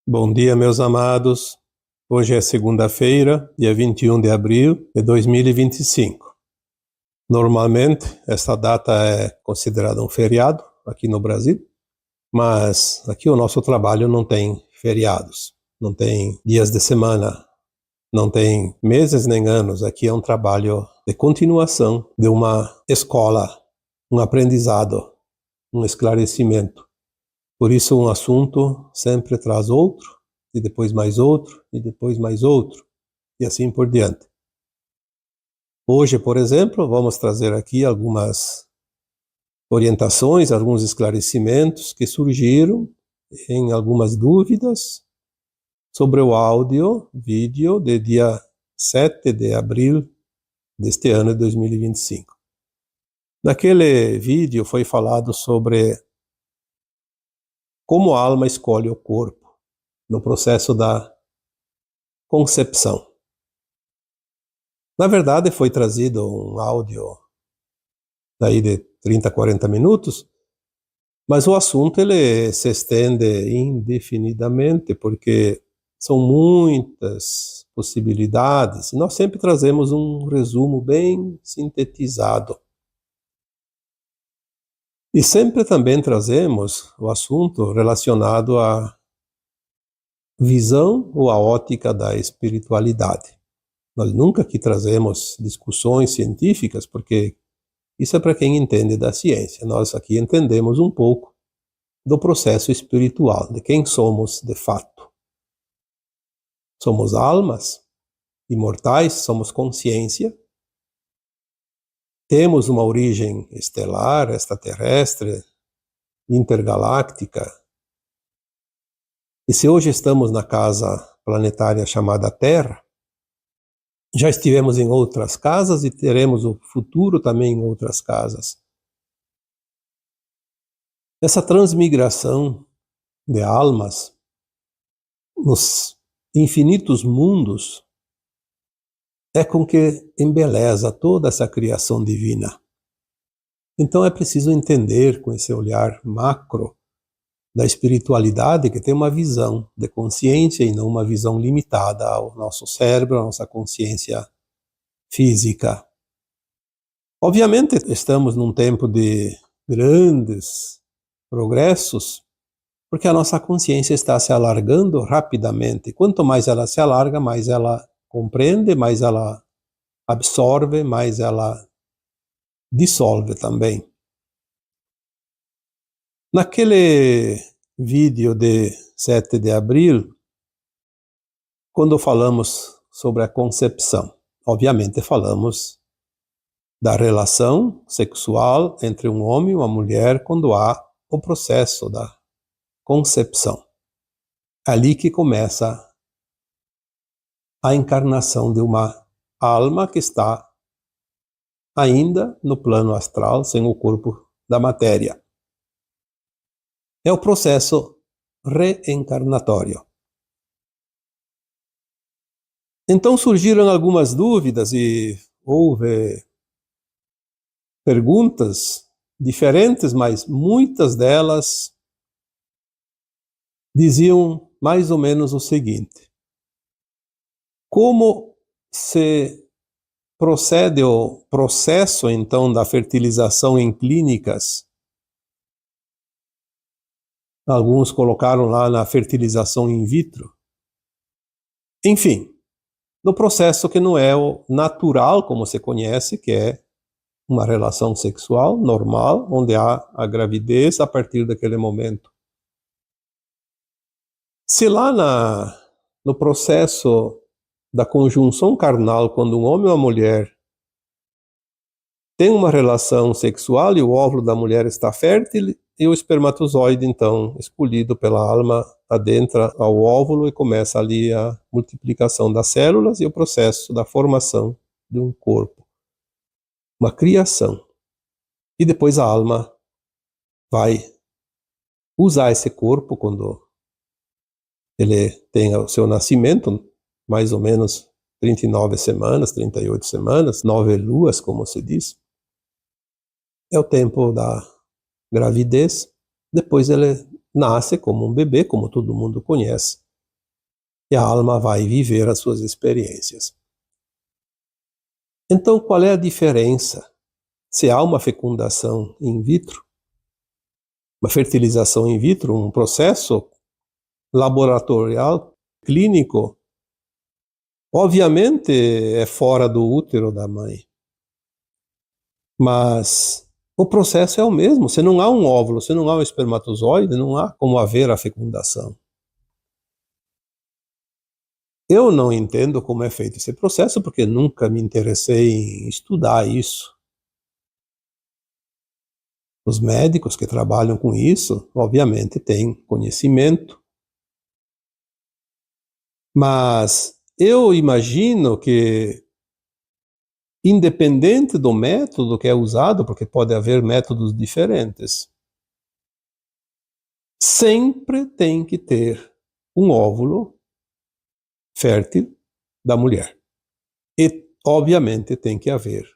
Bom dia, meus amados. Hoje é segunda-feira, dia 21 de abril de 2025. Normalmente, esta data é considerada um feriado aqui no Brasil, mas aqui o nosso trabalho não tem feriados, não tem dias de semana, não tem meses nem anos. Aqui é um trabalho de continuação de uma escola, um aprendizado, um esclarecimento. Por isso, um assunto sempre traz outro, e depois mais outro, e depois mais outro, e assim por diante. Hoje, por exemplo, vamos trazer aqui algumas orientações, alguns esclarecimentos que surgiram em algumas dúvidas sobre o vídeo de dia 7 de abril deste ano de 2025. Naquele vídeo foi falado sobre como a alma escolhe o corpo no processo da concepção. Na verdade, foi trazido um áudio daí de 30, 40 minutos, mas o assunto ele se estende indefinidamente, porque são muitas possibilidades. Nós sempre trazemos um resumo bem sintetizado. E sempre também trazemos o assunto relacionado à visão ou à ótica da espiritualidade. Nós nunca aqui trazemos discussões científicas, porque isso é para quem entende da ciência. Nós aqui entendemos um pouco do processo espiritual, de quem somos de fato. Somos almas imortais, somos consciência, temos uma origem estelar, extraterrestre, intergaláctica. E se hoje estamos na casa planetária chamada Terra, já estivemos em outras casas e teremos o futuro também em outras casas. Essa transmigração de almas nos infinitos mundos é com que embeleza toda essa criação divina. Então é preciso entender com esse olhar macro da espiritualidade, que tem uma visão de consciência e não uma visão limitada ao nosso cérebro, à nossa consciência física. Obviamente estamos num tempo de grandes progressos, porque a nossa consciência está se alargando rapidamente. Quanto mais ela se alarga, mais ela compreende, mais ela absorve, mais ela dissolve também. Naquele vídeo de 7 de abril, quando falamos sobre a concepção, obviamente falamos da relação sexual entre um homem e uma mulher quando há o processo da concepção. Ali que começa a encarnação de uma alma que está ainda no plano astral, sem o corpo da matéria. É o processo reencarnatório. Então surgiram algumas dúvidas e houve perguntas diferentes, mas muitas delas diziam mais ou menos o seguinte: como se procede o processo, então, da fertilização em clínicas? Alguns colocaram lá na fertilização in vitro. Enfim, no processo que não é o natural, como se conhece, que é uma relação sexual normal, onde há a gravidez a partir daquele momento. Se lá no processo da conjunção carnal, quando um homem e uma mulher têm uma relação sexual e o óvulo da mulher está fértil, e o espermatozoide, então, escolhido pela alma, adentra ao óvulo e começa ali a multiplicação das células e o processo da formação de um corpo. Uma criação. E depois a alma vai usar esse corpo quando ele tem o seu nascimento, mais ou menos 39 semanas, 38 semanas, 9 luas, como se diz. É o tempo da gravidez. Depois ele nasce como um bebê, como todo mundo conhece. e a alma vai viver as suas experiências. Então, qual é a diferença? Se há uma fecundação in vitro, uma fertilização in vitro, um processo laboratorial, clínico, obviamente é fora do útero da mãe. Mas o processo é o mesmo. Se não há um óvulo, se não há um espermatozoide, não há como haver a fecundação. Eu não entendo como é feito esse processo, porque nunca me interessei em estudar isso. Os médicos que trabalham com isso, obviamente, têm conhecimento. Mas eu imagino que, independente do método que é usado, porque pode haver métodos diferentes, sempre tem que ter um óvulo fértil da mulher. E, obviamente, tem que haver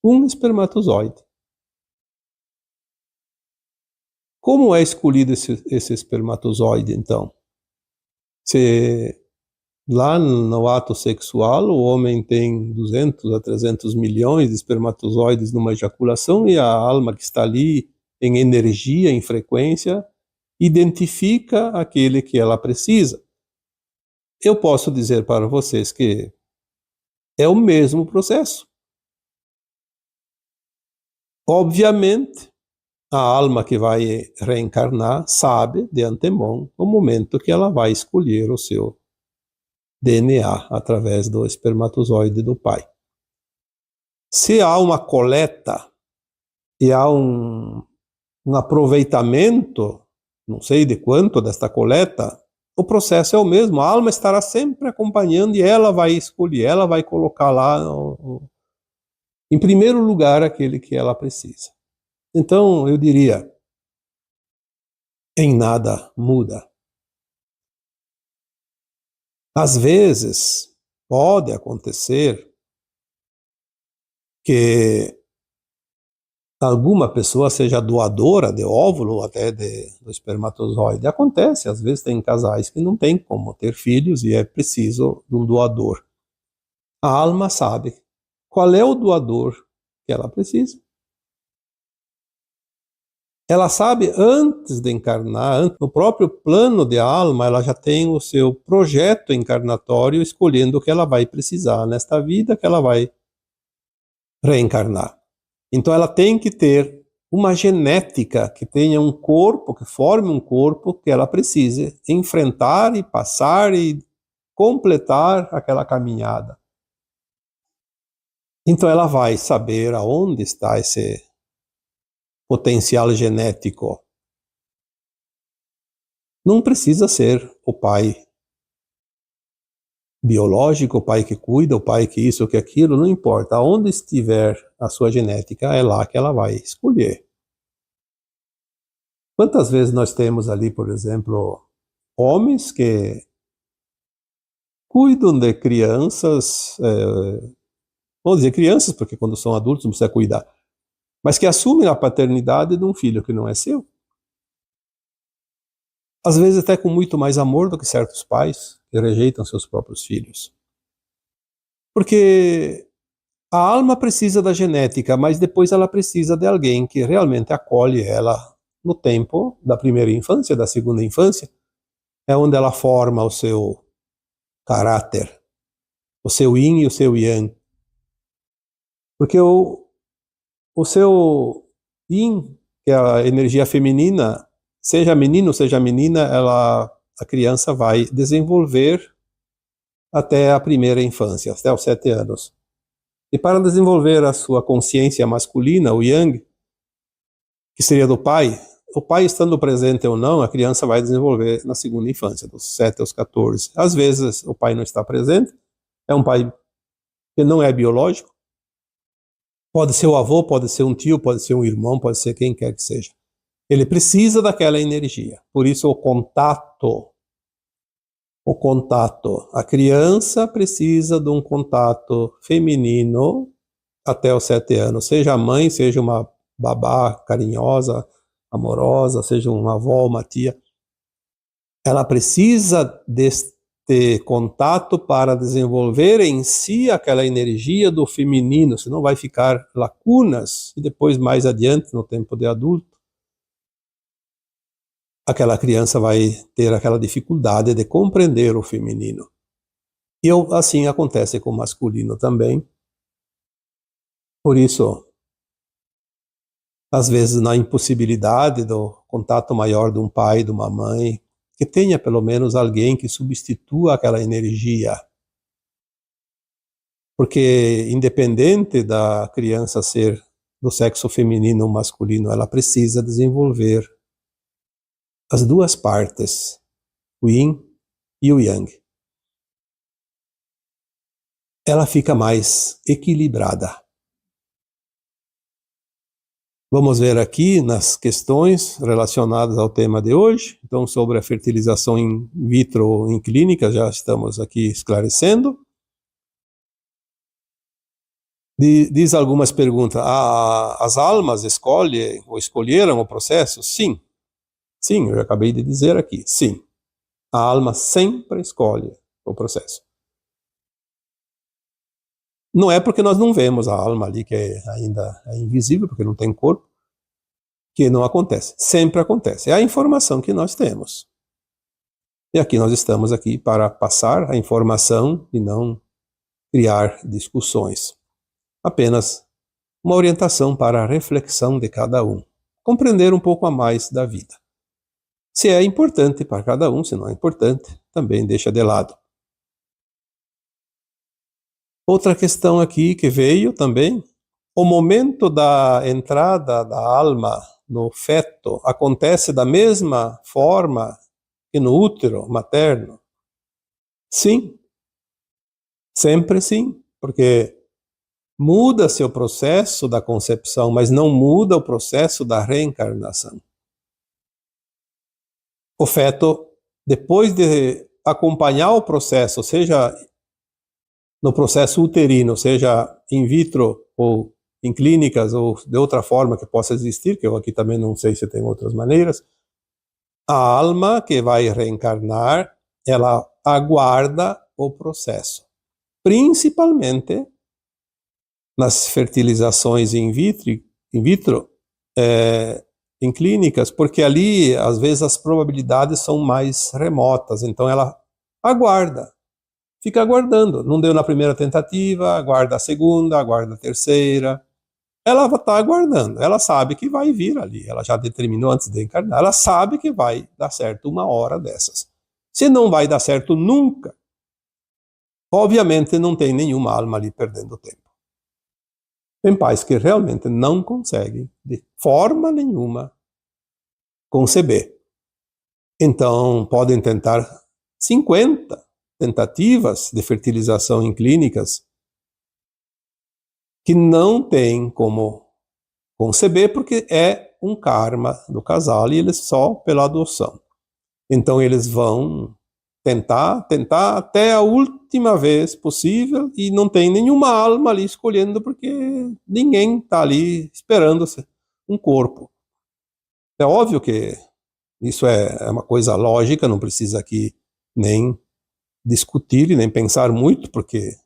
um espermatozoide. Como é escolhido esse espermatozoide, então? Se lá no ato sexual o homem tem 200 a 300 milhões de espermatozoides numa ejaculação e a alma que está ali em energia, em frequência, identifica aquele que ela precisa. Eu posso dizer para vocês que é o mesmo processo. Obviamente, a alma que vai reencarnar sabe de antemão o momento que ela vai escolher o seu DNA através do espermatozoide do pai. Se há uma coleta e há um aproveitamento, não sei de quanto desta coleta, o processo é o mesmo. A alma estará sempre acompanhando e ela vai escolher, ela vai colocar lá em primeiro lugar aquele que ela precisa. Então, eu diria, em nada muda. Às vezes, pode acontecer que alguma pessoa seja doadora de óvulo ou até do espermatozoide. Acontece, às vezes tem casais que não têm como ter filhos e é preciso de um doador. A alma sabe qual é o doador que ela precisa. Ela sabe antes de encarnar, no próprio plano de alma, ela já tem o seu projeto encarnatório escolhendo o que ela vai precisar nesta vida que ela vai reencarnar. Então ela tem que ter uma genética que tenha um corpo, que forme um corpo que ela precise enfrentar e passar e completar aquela caminhada. Então ela vai saber aonde está esse potencial genético. Não precisa ser o pai biológico, o pai que cuida, o pai que isso, que aquilo, não importa. Aonde estiver a sua genética, é lá que ela vai escolher. Quantas vezes nós temos ali, por exemplo, homens que cuidam de crianças, vamos dizer crianças, porque quando são adultos não precisa cuidar, mas que assumem a paternidade de um filho que não é seu. Às vezes até com muito mais amor do que certos pais que rejeitam seus próprios filhos. Porque a alma precisa da genética, mas depois ela precisa de alguém que realmente acolhe ela no tempo da primeira infância, da segunda infância, é onde ela forma o seu caráter, o seu yin e o seu yang. Porque o seu yin, que é a energia feminina, seja menino, seja menina, a criança vai desenvolver até a primeira infância, até os 7 anos. E para desenvolver a sua consciência masculina, o yang, que seria do pai, o pai estando presente ou não, a criança vai desenvolver na segunda infância, dos 7 aos 14. Às vezes o pai não está presente, é um pai que não é biológico, pode ser o avô, pode ser um tio, pode ser um irmão, pode ser quem quer que seja. Ele precisa daquela energia, por isso o contato, a criança precisa de um contato feminino até os 7 anos, seja a mãe, seja uma babá carinhosa, amorosa, seja uma avó, uma tia, ela precisa deste ter contato para desenvolver em si aquela energia do feminino, senão vai ficar lacunas, e depois, mais adiante, no tempo de adulto, aquela criança vai ter aquela dificuldade de compreender o feminino. E assim acontece com o masculino também. Por isso, às vezes, na impossibilidade do contato maior de um pai, de uma mãe, que tenha pelo menos alguém que substitua aquela energia. Porque, independente da criança ser do sexo feminino ou masculino, ela precisa desenvolver as duas partes, o yin e o yang. Ela fica mais equilibrada. Vamos ver aqui nas questões relacionadas ao tema de hoje. Então, sobre a fertilização in vitro em clínica, já estamos aqui esclarecendo. Diz algumas perguntas. As almas escolhem ou escolheram o processo? Sim. Sim, eu já acabei de dizer aqui. Sim. A alma sempre escolhe o processo. Não é porque nós não vemos a alma ali, que ainda é invisível, porque não tem corpo, que não acontece. Sempre acontece. É a informação que nós temos. E aqui nós estamos aqui para passar a informação e não criar discussões. Apenas uma orientação para a reflexão de cada um. Compreender um pouco a mais da vida. Se é importante para cada um, se não é importante, também deixa de lado. Outra questão aqui que veio também, o momento da entrada da alma no feto acontece da mesma forma que no útero materno? Sim, sempre sim, porque muda-se o processo da concepção, mas não muda o processo da reencarnação. O feto, depois de acompanhar o processo, seja no processo uterino, seja in vitro ou em clínicas ou de outra forma que possa existir, que eu aqui também não sei se tem outras maneiras, a alma que vai reencarnar, ela aguarda o processo. Principalmente nas fertilizações in vitro, em clínicas, porque ali, às vezes, as probabilidades são mais remotas, então ela aguarda. Fica aguardando. Não deu na primeira tentativa, aguarda a segunda, aguarda a terceira. Ela está aguardando. Ela sabe que vai vir ali. Ela já determinou antes de encarnar. Ela sabe que vai dar certo uma hora dessas. Se não vai dar certo nunca, obviamente não tem nenhuma alma ali perdendo tempo. Tem pais que realmente não conseguem, de forma nenhuma, conceber. Então, podem tentar 50 tentativas de fertilização em clínicas que não tem como conceber, porque é um karma do casal e eles só pela adoção. Então eles vão tentar até a última vez possível e não tem nenhuma alma ali escolhendo, porque ninguém está ali esperando um corpo. É óbvio que isso é uma coisa lógica, não precisa aqui nem discutir e nem pensar muito, porque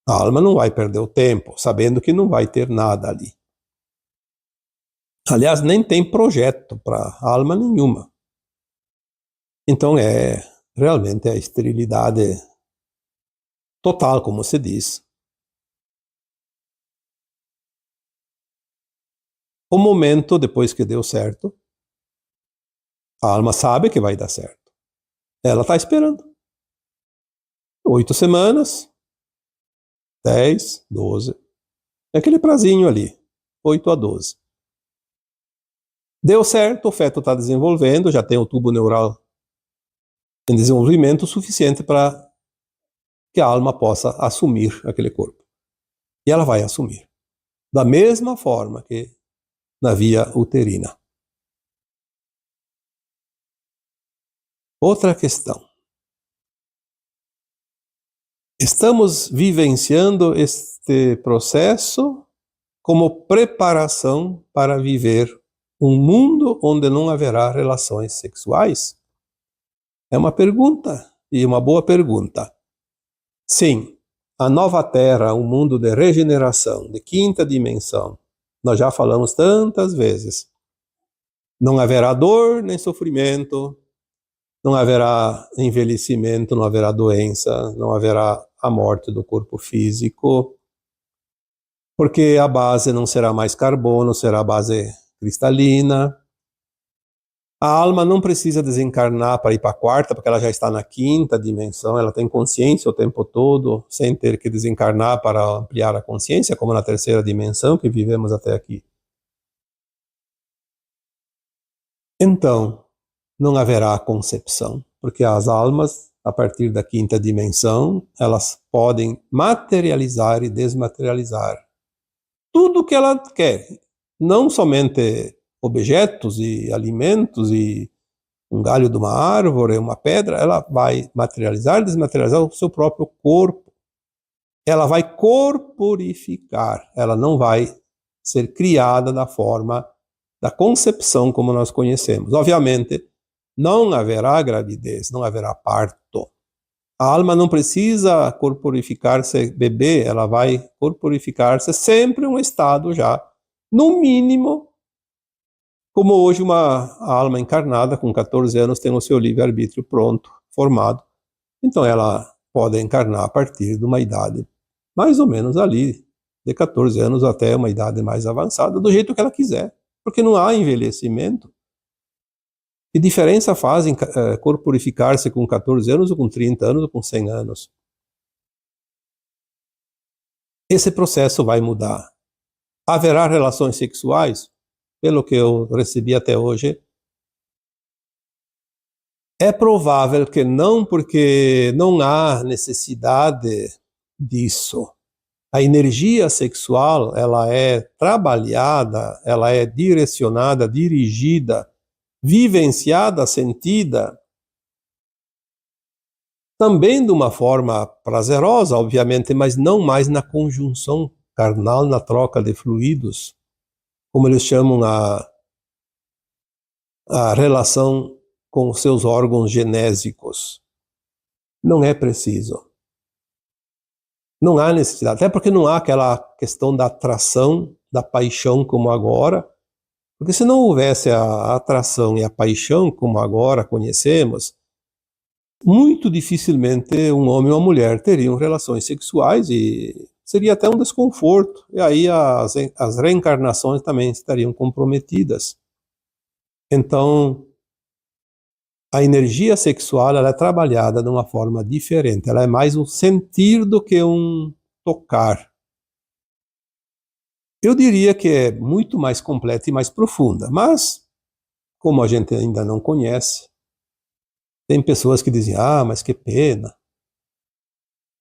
a alma não vai perder o tempo, sabendo que não vai ter nada ali. Aliás, nem tem projeto para alma nenhuma. Então realmente a esterilidade total, como se diz. O momento depois que deu certo, a alma sabe que vai dar certo. Ela está esperando. 8 semanas, 10, 12. É aquele prazinho ali, 8 a 12. Deu certo, o feto está desenvolvendo, já tem o tubo neural em desenvolvimento suficiente para que a alma possa assumir aquele corpo. E ela vai assumir. Da mesma forma que na via uterina. Outra questão. Estamos vivenciando este processo como preparação para viver um mundo onde não haverá relações sexuais? É uma pergunta e uma boa pergunta. Sim, a nova Terra, um mundo de regeneração, de quinta dimensão, nós já falamos tantas vezes. Não haverá dor nem sofrimento, não haverá envelhecimento, não haverá doença, não haverá a morte do corpo físico, porque a base não será mais carbono, será a base cristalina. A alma não precisa desencarnar para ir para a quarta, porque ela já está na quinta dimensão, ela tem consciência o tempo todo, sem ter que desencarnar para ampliar a consciência, como na terceira dimensão que vivemos até aqui. Então, não haverá concepção, porque as almas, a partir da quinta dimensão, elas podem materializar e desmaterializar tudo o que ela quer, não somente objetos e alimentos e um galho de uma árvore, uma pedra, ela vai materializar, desmaterializar o seu próprio corpo. Ela vai corporificar, ela não vai ser criada da forma da concepção como nós conhecemos. Obviamente, não haverá gravidez, não haverá parto. A alma não precisa corporificar-se bebê, ela vai corporificar-se sempre em um estado já, no mínimo, como hoje uma alma encarnada com 14 anos tem o seu livre-arbítrio pronto, formado. Então ela pode encarnar a partir de uma idade mais ou menos ali, de 14 anos até uma idade mais avançada, do jeito que ela quiser, porque não há envelhecimento. Que diferença faz corporificar-se com 14 anos, ou com 30 anos, ou com 100 anos? Esse processo vai mudar. Haverá relações sexuais? Pelo que eu recebi até hoje, é provável que não, porque não há necessidade disso. A energia sexual, ela é trabalhada, ela é direcionada, dirigida, vivenciada, sentida, também de uma forma prazerosa, obviamente, mas não mais na conjunção carnal, na troca de fluidos, como eles chamam a relação com os seus órgãos genésicos. Não é preciso. Não há necessidade, até porque não há aquela questão da atração, da paixão como agora, porque se não houvesse a atração e a paixão como agora conhecemos, muito dificilmente um homem ou uma mulher teriam relações sexuais e seria até um desconforto. E aí as reencarnações também estariam comprometidas. Então, a energia sexual ela é trabalhada de uma forma diferente. Ela é mais um sentir do que um tocar. Eu diria que é muito mais completa e mais profunda, mas, como a gente ainda não conhece, tem pessoas que dizem, mas que pena,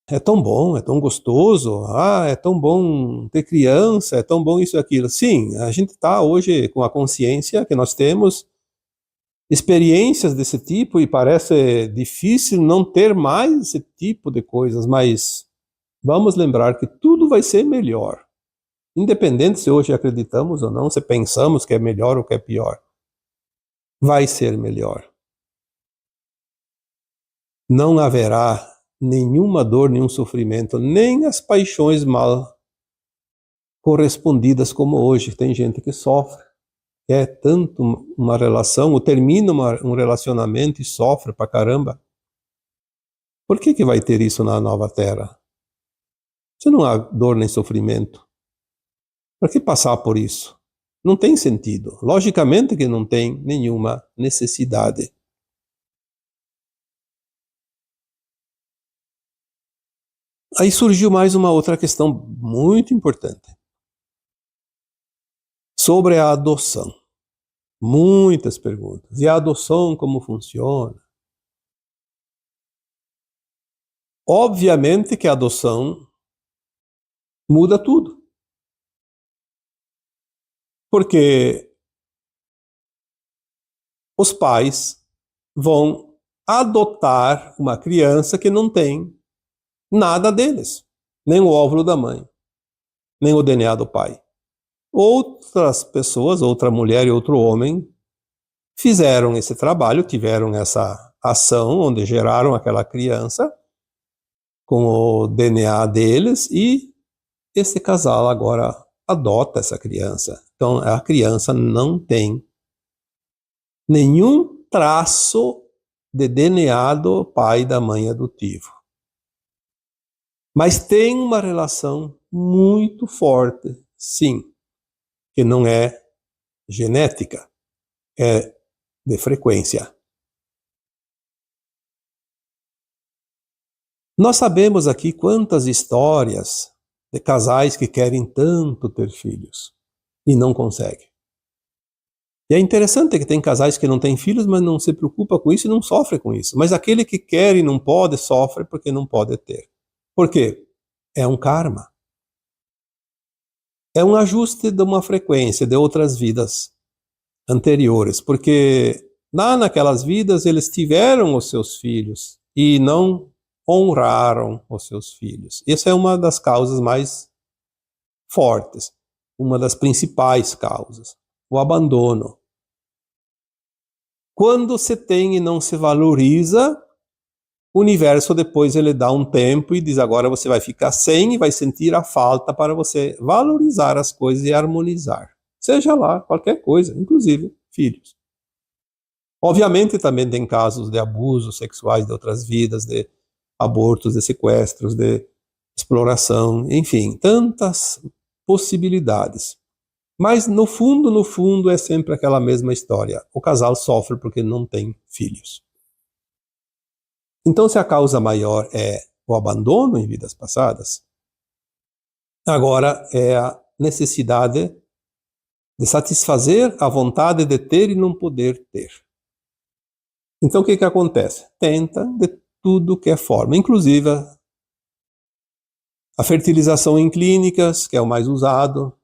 é tão bom, é tão gostoso, é tão bom ter criança, é tão bom isso e aquilo. Sim, a gente está hoje com a consciência que nós temos experiências desse tipo e parece difícil não ter mais esse tipo de coisas, mas vamos lembrar que tudo vai ser melhor. Independente se hoje acreditamos ou não, se pensamos que é melhor ou que é pior, vai ser melhor. Não haverá nenhuma dor, nenhum sofrimento, nem as paixões mal correspondidas como hoje. Tem gente que sofre, quer tanto uma relação, ou termina um relacionamento e sofre pra caramba. Por que vai ter isso na nova Terra? Se não há dor nem sofrimento, para que passar por isso? Não tem sentido. Logicamente que não tem nenhuma necessidade. Aí surgiu mais uma outra questão muito importante. Sobre a adoção. Muitas perguntas. E a adoção como funciona? Obviamente que a adoção muda tudo. Porque os pais vão adotar uma criança que não tem nada deles. Nem o óvulo da mãe, nem o DNA do pai. Outras pessoas, outra mulher e outro homem, fizeram esse trabalho, tiveram essa ação onde geraram aquela criança com o DNA deles e esse casal agora adota essa criança. Então a criança não tem nenhum traço de DNA do pai e da mãe adotivo. Mas tem uma relação muito forte, sim, que não é genética, é de frequência. Nós sabemos aqui quantas histórias de casais que querem tanto ter filhos e não conseguem. E é interessante que tem casais que não têm filhos, mas não se preocupa com isso e não sofre com isso. Mas aquele que quer e não pode, sofre porque não pode ter. Por quê? É um karma. É um ajuste de uma frequência de outras vidas anteriores. Porque naquelas vidas eles tiveram os seus filhos e não honraram os seus filhos. Essa é uma das causas mais fortes, uma das principais causas, o abandono. Quando se tem e não se valoriza, o universo depois ele dá um tempo e diz agora você vai ficar sem e vai sentir a falta para você valorizar as coisas e harmonizar. Seja lá qualquer coisa, inclusive filhos. Obviamente também tem casos de abusos sexuais de outras vidas, de abortos, de sequestros, de exploração, enfim, tantas possibilidades. Mas no fundo, é sempre aquela mesma história. O casal sofre porque não tem filhos. Então, se a causa maior é o abandono em vidas passadas, agora é a necessidade de satisfazer a vontade de ter e não poder ter. Então, o que acontece? Tenta de tudo que é forma, inclusive a fertilização em clínicas, que é o mais usado,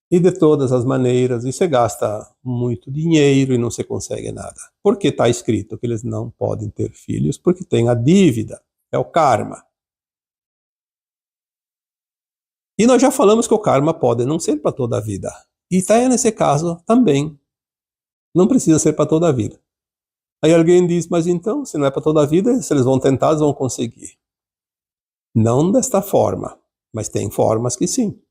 e de todas as maneiras, e você gasta muito dinheiro e não se consegue nada. Porque está escrito que eles não podem ter filhos, porque tem a dívida, é o karma. E nós já falamos que o karma pode não ser para toda a vida. E está nesse caso também. Não precisa ser para toda a vida. Aí alguém diz, mas então, se não é para toda a vida, se eles vão tentar, eles vão conseguir. Não desta forma, mas tem formas que sim.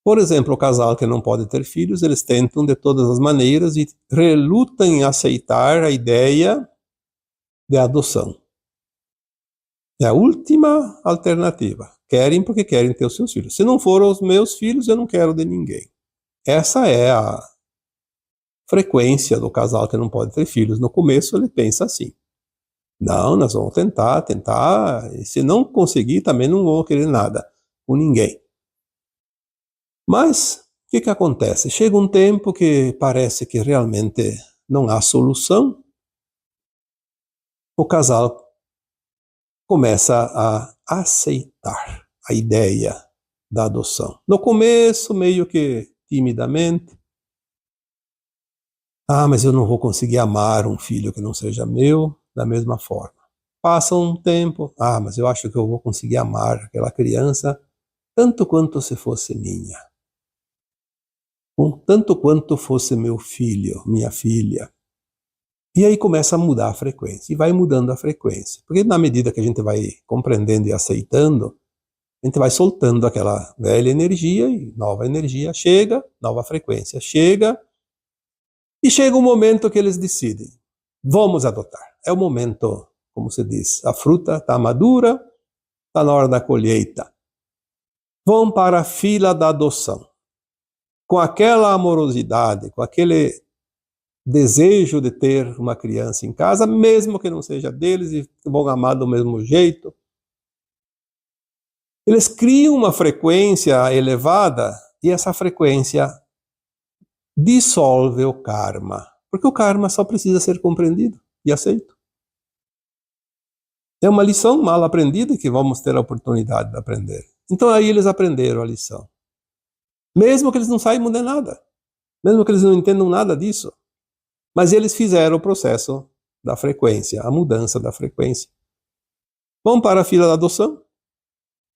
Por exemplo, o casal que não pode ter filhos, eles tentam de todas as maneiras e relutam em aceitar a ideia de adoção. É a última alternativa. Querem porque querem ter os seus filhos. Se não forem os meus filhos, eu não quero de ninguém. Essa é a frequência do casal que não pode ter filhos. No começo ele pensa assim. Não, nós vamos tentar. E se não conseguir, também não vou querer nada com ninguém. Mas, o que acontece? Chega um tempo que parece que realmente não há solução. O casal começa a aceitar a ideia da adoção. No começo, meio que timidamente. Mas eu não vou conseguir amar um filho que não seja meu da mesma forma. Passa um tempo. Mas eu acho que eu vou conseguir amar aquela criança tanto quanto se fosse minha. Tanto quanto fosse meu filho, minha filha. E aí começa a mudar a frequência, e vai mudando a frequência. Porque na medida que a gente vai compreendendo e aceitando, a gente vai soltando aquela velha energia, e nova energia chega, nova frequência chega, e chega um momento que eles decidem, vamos adotar. É o momento, como se diz, a fruta está madura, está na hora da colheita. Vão para a fila da adoção. Com aquela amorosidade, com aquele desejo de ter uma criança em casa, mesmo que não seja deles, e vão amar do mesmo jeito. Eles criam uma frequência elevada e essa frequência dissolve o karma. Porque o karma só precisa ser compreendido e aceito. É uma lição mal aprendida que vamos ter a oportunidade de aprender. Então aí eles aprenderam a lição. Mesmo que eles não saibam de nada. Mesmo que eles não entendam nada disso. Mas eles fizeram o processo da frequência, a mudança da frequência. Vão para a fila da adoção.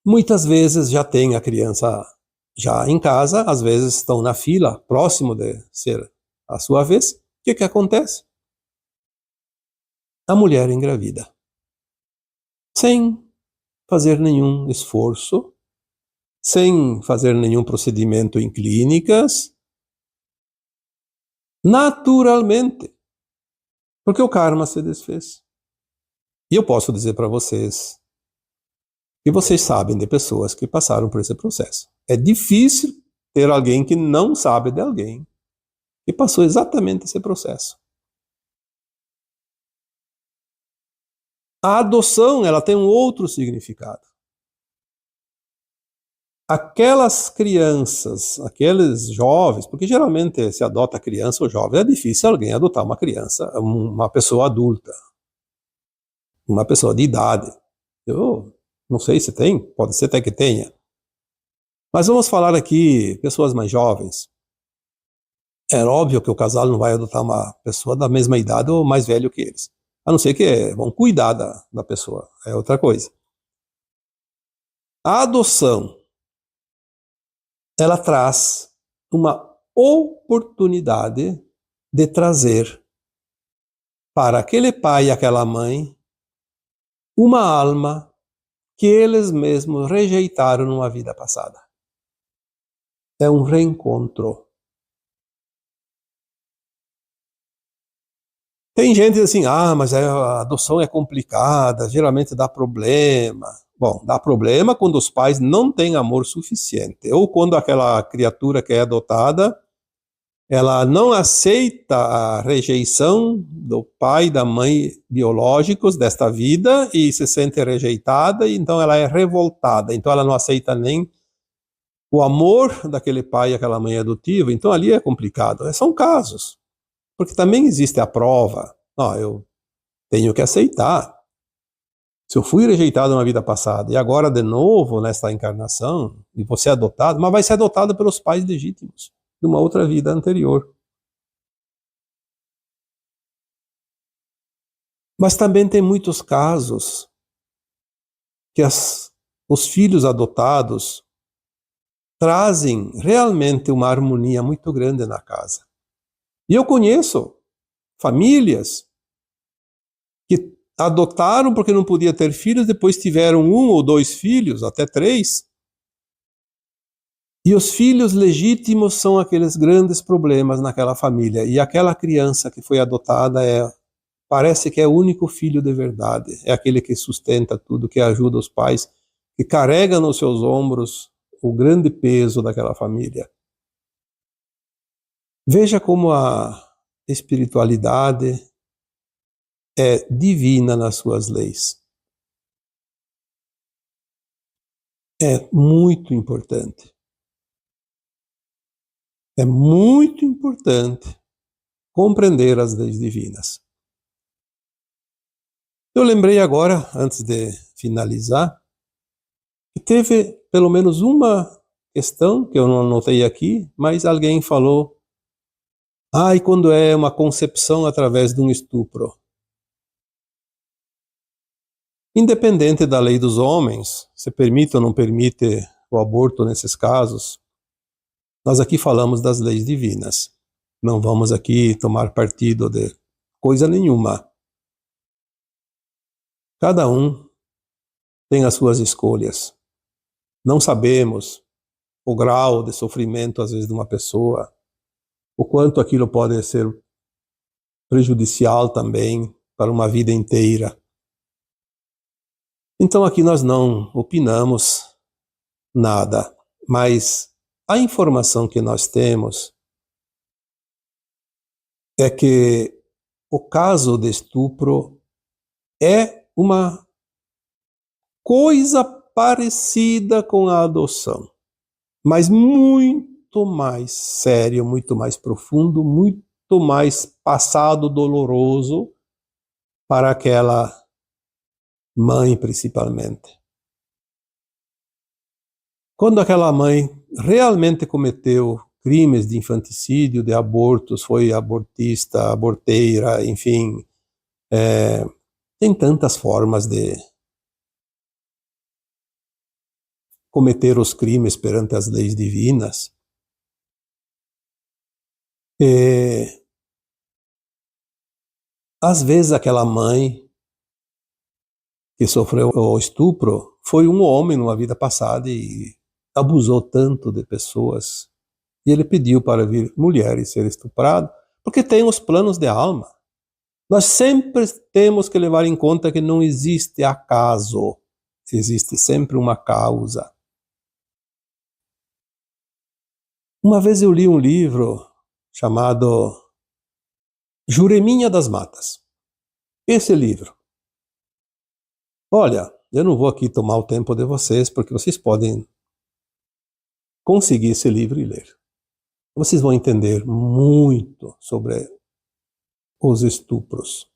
Muitas vezes já tem a criança já em casa, às vezes estão na fila, próximo de ser a sua vez. O que acontece? a mulher engravida, sem fazer nenhum esforço, sem fazer nenhum procedimento em clínicas, naturalmente, porque o karma se desfez. E eu posso dizer para vocês que vocês sabem de pessoas que passaram por esse processo. É difícil ter alguém que não sabe de alguém que passou exatamente esse processo. A adoção, ela tem um outro significado. Aquelas crianças, aqueles jovens, porque geralmente se adota criança ou jovem, é difícil alguém adotar uma criança, uma pessoa adulta, uma pessoa de idade. Eu não sei se tem, pode ser até que tenha. Mas vamos falar aqui, pessoas mais jovens. É óbvio que o casal não vai adotar uma pessoa da mesma idade ou mais velho que eles. A não ser que vão cuidar da pessoa, é outra coisa. A adoção, ela traz uma oportunidade de trazer para aquele pai e aquela mãe uma alma que eles mesmos rejeitaram numa vida passada. É um reencontro. Tem gente que diz assim, mas a adoção é complicada, geralmente dá problema. Bom, dá problema quando os pais não têm amor suficiente, ou quando aquela criatura que é adotada, ela não aceita a rejeição do pai e da mãe biológicos desta vida e se sente rejeitada, e então ela é revoltada, então ela não aceita nem o amor daquele pai e aquela mãe adotiva, então ali é complicado. São casos. Porque também existe a prova. Eu tenho que aceitar. Se eu fui rejeitado na vida passada e agora de novo nesta encarnação, e vou ser adotado, mas vai ser adotado pelos pais legítimos de uma outra vida anterior. Mas também tem muitos casos que os filhos adotados trazem realmente uma harmonia muito grande na casa. E eu conheço famílias que adotaram porque não podia ter filhos, depois tiveram 1 ou 2 filhos, até 3. E os filhos legítimos são aqueles grandes problemas naquela família. E aquela criança que foi adotada parece que é o único filho de verdade. É aquele que sustenta tudo, que ajuda os pais, que carrega nos seus ombros o grande peso daquela família. Veja como a espiritualidade é divina nas suas leis. É muito importante. É muito importante compreender as leis divinas. Eu lembrei agora, antes de finalizar, que teve pelo menos uma questão que eu não anotei aqui, mas alguém falou: e quando é uma concepção através de um estupro? Independente da lei dos homens, se permite ou não permite o aborto nesses casos, nós aqui falamos das leis divinas. Não vamos aqui tomar partido de coisa nenhuma. Cada um tem as suas escolhas. Não sabemos o grau de sofrimento, às vezes, de uma pessoa, o quanto aquilo pode ser prejudicial também para uma vida inteira. Então aqui nós não opinamos nada, mas a informação que nós temos é que o caso de estupro é uma coisa parecida com a adoção, mas muito mais sério, muito mais profundo, muito mais passado doloroso para aquela mãe, principalmente. Quando aquela mãe realmente cometeu crimes de infanticídio, de abortos, foi abortista, aborteira, enfim, tem tantas formas de cometer os crimes perante as leis divinas. Às vezes aquela mãe que sofreu o estupro foi um homem numa vida passada e abusou tanto de pessoas. E ele pediu para vir mulheres ser estuprado, porque tem os planos de alma. Nós sempre temos que levar em conta que não existe acaso, existe sempre uma causa. Uma vez eu li um livro chamado Jureminha das Matas. Esse livro. Olha, eu não vou aqui tomar o tempo de vocês, porque vocês podem conseguir esse livro e ler. Vocês vão entender muito sobre os estupros.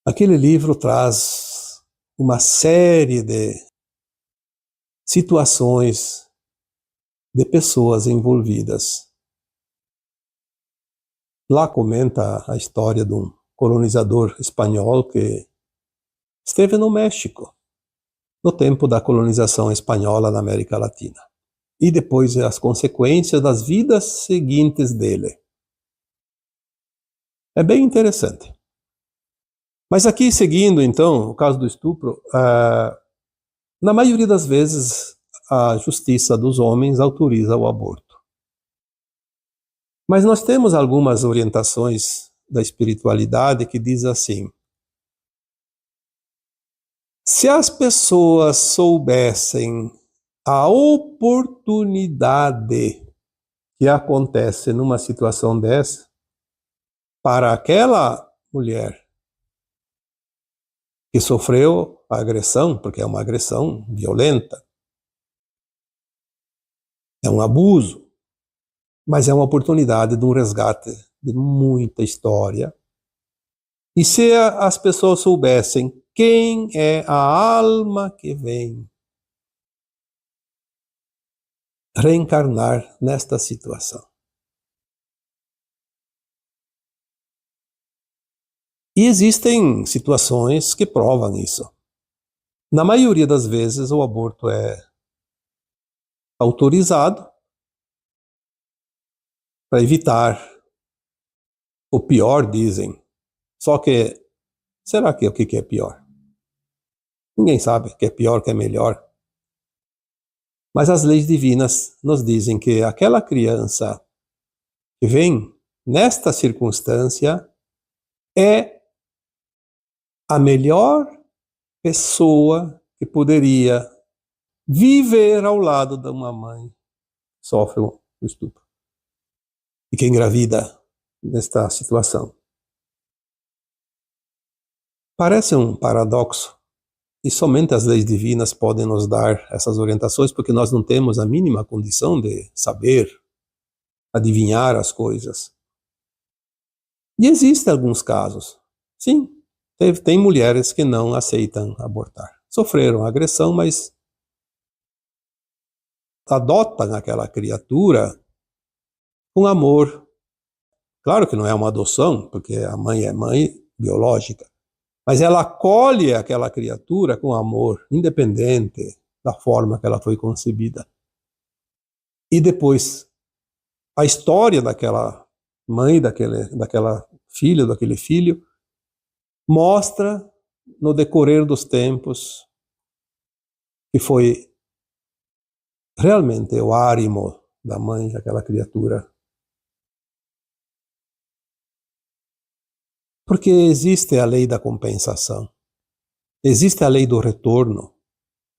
Aquele livro traz uma série de situações de pessoas envolvidas. Lá comenta a história de um colonizador espanhol que esteve no México, no tempo da colonização espanhola na América Latina. E depois as consequências das vidas seguintes dele. É bem interessante. Mas aqui, seguindo, então, o caso do estupro, na maioria das vezes, a justiça dos homens autoriza o aborto. Mas nós temos algumas orientações da espiritualidade que diz assim: se as pessoas soubessem a oportunidade que acontece numa situação dessa, para aquela mulher que sofreu a agressão, porque é uma agressão violenta, é um abuso, mas é uma oportunidade de um resgate de muita história. E se as pessoas soubessem quem é a alma que vem reencarnar nesta situação. E existem situações que provam isso. Na maioria das vezes, o aborto é autorizado para evitar o pior, dizem. Só que, será que o que é pior? Ninguém sabe o que é pior, o que é melhor. Mas as leis divinas nos dizem que aquela criança que vem nesta circunstância é a melhor pessoa que poderia viver ao lado de uma mãe que sofre o estupro e que engravida nesta situação. Parece um paradoxo, e somente as leis divinas podem nos dar essas orientações, porque nós não temos a mínima condição de saber, adivinhar as coisas. E existem alguns casos, sim, tem mulheres que não aceitam abortar. Sofreram agressão, mas adotam aquela criatura com amor. Claro que não é uma adoção, porque a mãe é mãe biológica, mas ela acolhe aquela criatura com amor, independente da forma que ela foi concebida. E depois, a história daquela mãe, daquela filha, daquele filho, mostra no decorrer dos tempos que foi realmente o árimo da mãe, aquela criatura. Porque existe a lei da compensação, existe a lei do retorno,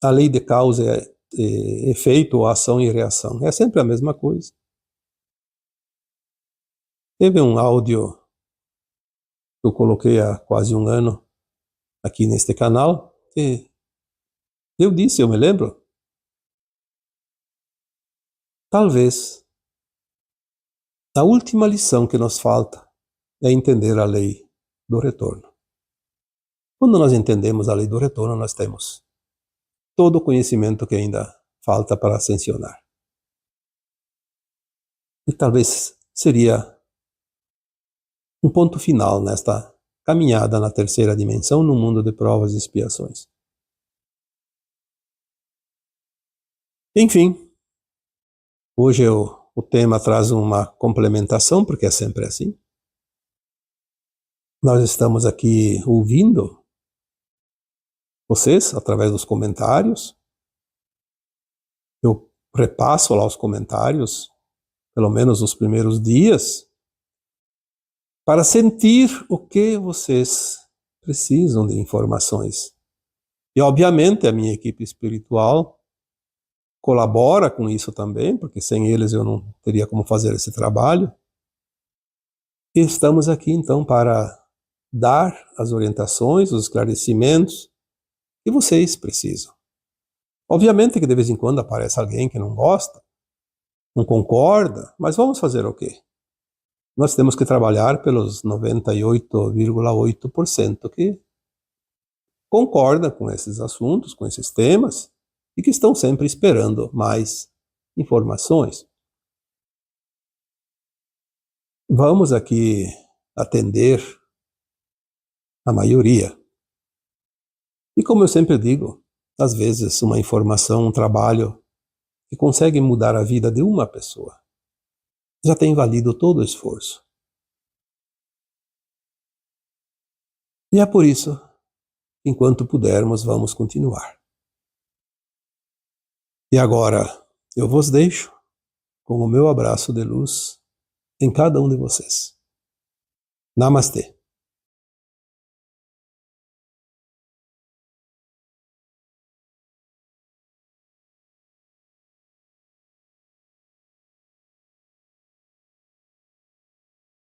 a lei de causa e efeito, ação e reação. É sempre a mesma coisa. Teve um áudio que eu coloquei há quase um ano aqui neste canal, que eu disse, eu me lembro, talvez a última lição que nos falta é entender a lei do retorno. Quando nós entendemos a lei do retorno, nós temos todo o conhecimento que ainda falta para ascensionar. E talvez seria um ponto final nesta caminhada na terceira dimensão, no mundo de provas e expiações. Enfim, hoje o tema traz uma complementação, porque é sempre assim. Nós estamos aqui ouvindo vocês através dos comentários. Eu repasso lá os comentários, pelo menos nos primeiros dias, para sentir o que vocês precisam de informações. E, obviamente, a minha equipe espiritual colabora com isso também, porque sem eles eu não teria como fazer esse trabalho. E estamos aqui, então, para dar as orientações, os esclarecimentos que vocês precisam. Obviamente que de vez em quando aparece alguém que não gosta, não concorda, mas vamos fazer o quê? Nós temos que trabalhar pelos 98,8% que concorda com esses assuntos, com esses temas, e que estão sempre esperando mais informações. Vamos aqui atender a maioria. E como eu sempre digo, às vezes uma informação, um trabalho que consegue mudar a vida de uma pessoa já tem valido todo o esforço. E é por isso, enquanto pudermos, vamos continuar. E agora eu vos deixo com o meu abraço de luz em cada um de vocês. Namastê.